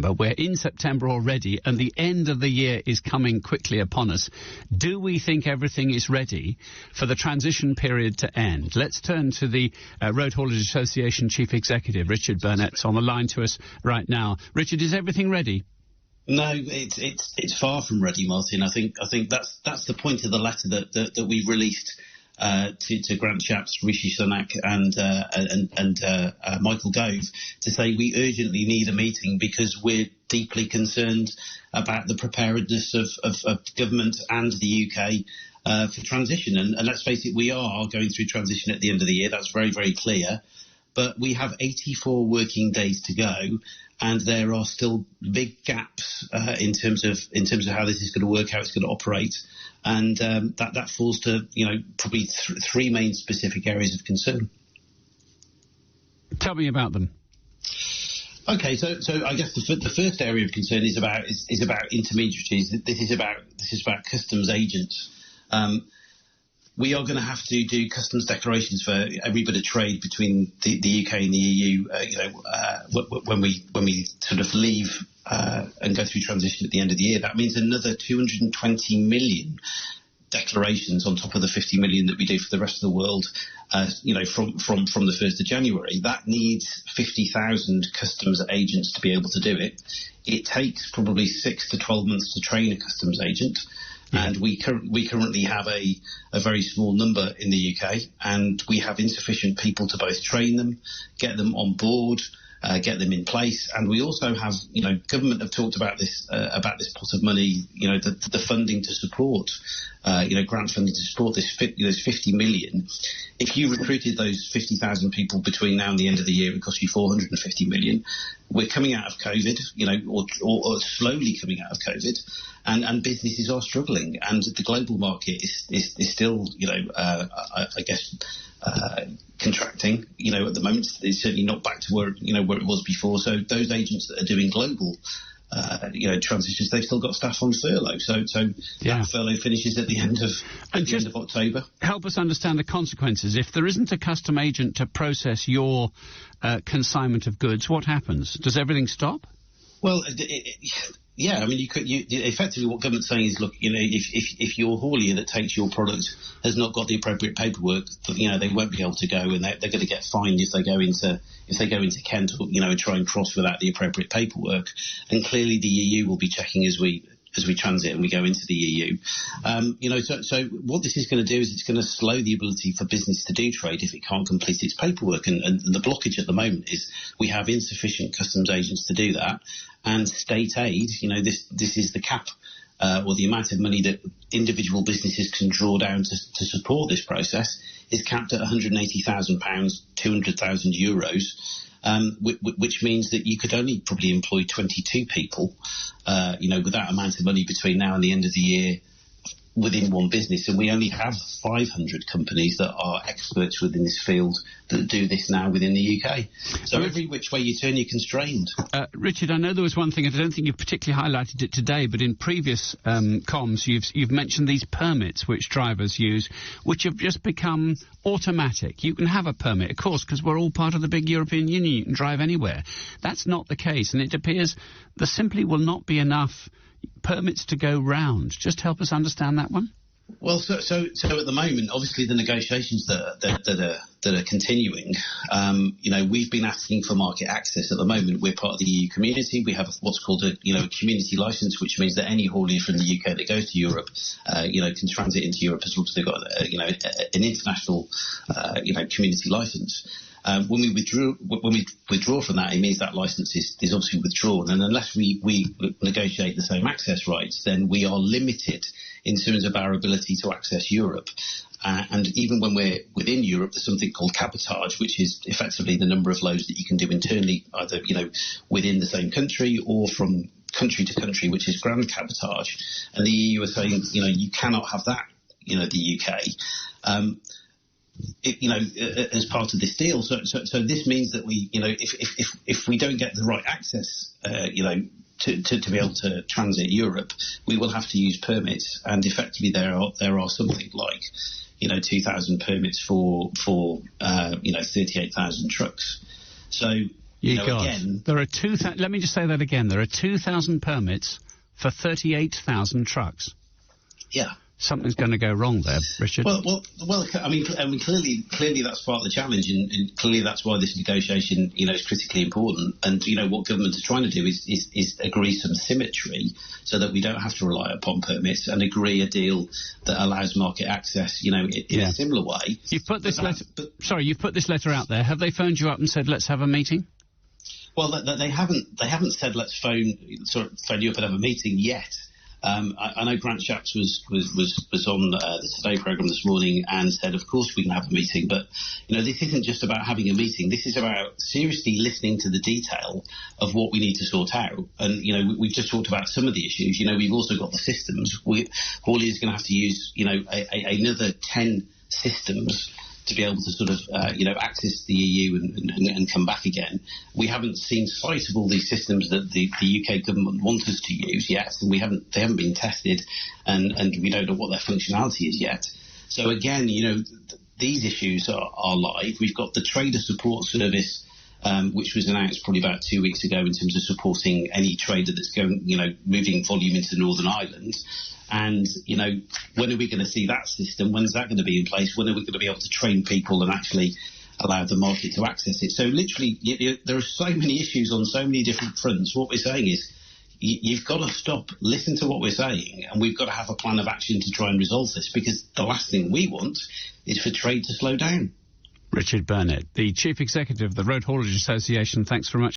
September. We're in September already, and the end of the year is coming quickly upon us. Do we think everything is ready for the transition period to end? Let's turn to the Road Haulage Association Chief Executive, Richard Burnett, on the line to us right now. Richard, is everything ready? No, it's far from ready, Martin. I think that's the point of the letter that we released to Grant Shapps, Rishi Sunak, and Michael Gove, to say we urgently need a meeting because we're deeply concerned about the preparedness of government and the UK for transition. And let's face it, we are going through transition at the end of the year. That's very, very clear. But we have 84 working days to go, and there are still big gaps in terms of how this is going to work, how it's going to operate, and that falls to probably three main specific areas of concern. Tell me about them. Okay, so I guess the first area of concern is about intermediaries. This is about customs agents. We are going to have to do customs declarations for every bit of trade between the UK and the EU. When we sort of leave and go through transition at the end of the year, that means another 220 million declarations on top of the 50 million that we do for the rest of the world. From the 1st of January, that needs 50,000 customs agents to be able to do it. It takes probably 6 to 12 months to train a customs agent. And we currently have a very small number in the UK, and we have insufficient people to both train them, get them on board, get them in place. And we also have, government have talked about this pot of money, the funding to support, grant funding to support this 50 million. If you recruited those 50,000 people between now and the end of the year, it would cost you 450 million. We're coming out of COVID, or slowly coming out of COVID, and businesses are struggling, and the global market is still, I guess, contracting. At the moment, it's certainly not back to where it was before. So those agents that are doing global transitions, they've still got staff on furlough. So that furlough finishes at the end of October. Help us understand the consequences. If there isn't a custom agent to process your consignment of goods, what happens? Does everything stop? Well, yeah. I mean, you effectively what government's saying is, look, if your haulier that takes your product has not got the appropriate paperwork, they won't be able to go, and they're going to get fined if they go into Kent, and try and cross without the appropriate paperwork. And clearly, the EU will be checking as we transit and we go into the EU. So what this is going to do is it's going to slow the ability for business to do trade if it can't complete its paperwork. And the blockage at the moment is we have insufficient customs agents to do that. And state aid, this is the cap or the amount of money that individual businesses can draw down to support this process is capped at £180,000, 200,000 euros. Which means that you could only probably employ 22 people, with that amount of money between now and the end of the year within one business. And we only have 500 companies that are experts within this field that do this now within the UK. So every which way you turn, you're constrained. Richard, I know there was one thing, and I don't think you've particularly highlighted it today, but in previous comms, you've mentioned these permits which drivers use, which have just become automatic. You can have a permit, of course, because we're all part of the big European Union. You can drive anywhere. That's not the case, and it appears there simply will not be enough permits to go round. Just help us understand that one. Well, so at the moment, obviously the negotiations that are continuing, we've been asking for market access. At the moment, we're part of the EU community. We have what's called a community licence, which means that any haulier from the UK that goes to Europe, can transit into Europe as long as they've got an international, community licence. When we withdraw from that, it means that licence is obviously withdrawn, and unless we negotiate the same access rights, then we are limited in terms of our ability to access Europe. And even when we're within Europe, there's something called cabotage, which is effectively the number of loads that you can do internally, either within the same country or from country to country, which is grand cabotage. And the EU are saying, you cannot have that, the UK. As part of this deal. So this means that we, if we don't get the right access, to be able to transit Europe, we will have to use permits. And effectively, there are something like, 2,000 permits for 38,000 trucks. So, Again, there are let me just say that again. There are 2,000 permits for 38,000 trucks. Yeah. Something's going to go wrong there, Richard. Well. I mean, clearly that's part of the challenge, and clearly that's why this negotiation, is critically important. And what government is trying to do is agree some symmetry, so that we don't have to rely upon permits, and agree a deal that allows market access, in a similar way. You've put this you've put this letter out there. Have they phoned you up and said, let's have a meeting? Well, they haven't said let's phone you up and have a meeting yet. I know Grant Shapps was on the Today programme this morning and said, of course we can have a meeting, but this isn't just about having a meeting. This is about seriously listening to the detail of what we need to sort out. And we've just talked about some of the issues. We've also got the systems. Hawley is going to have to use another 10 systems to be able to sort of, access the EU and come back again. We haven't seen sight of all these systems that the UK government wants us to use yet, and they haven't been tested, and we don't know what their functionality is yet. So again, these issues are live. We've got the Trader Support Service, which was announced probably about 2 weeks ago in terms of supporting any trader that's going, moving volume into Northern Ireland. And, when are we going to see that system? When is that going to be in place? When are we going to be able to train people and actually allow the market to access it? So literally, there are so many issues on so many different fronts. What we're saying is you've got to stop, listen to what we're saying, and we've got to have a plan of action to try and resolve this, because the last thing we want is for trade to slow down. Richard Burnett, the Chief Executive of the Road Haulage Association, thanks very much.